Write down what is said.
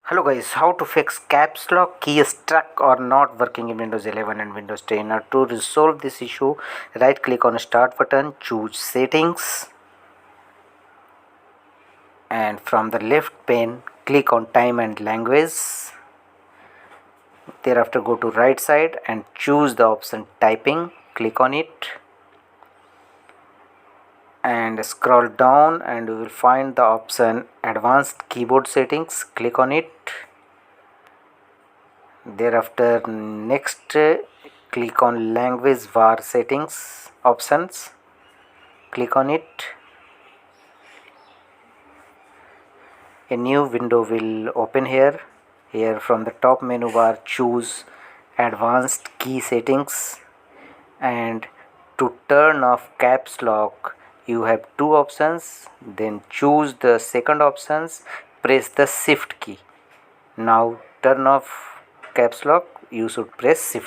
Hello guys, how to fix caps lock key stuck or not working in Windows 11 and Windows 10. Now to resolve this issue, right click on start button, choose settings, and from the left pane click on time and language. Thereafter go to right side and choose the option typing, click on it and scroll down and you will find the option advanced keyboard settings, click on it. Thereafter next click on language var settings options, click on it. A new window will open here. From the top menu bar choose advanced key settings, and to turn off caps lock you have two options, then choose the second options, press the shift key. Now turn off caps lock, you should press shift.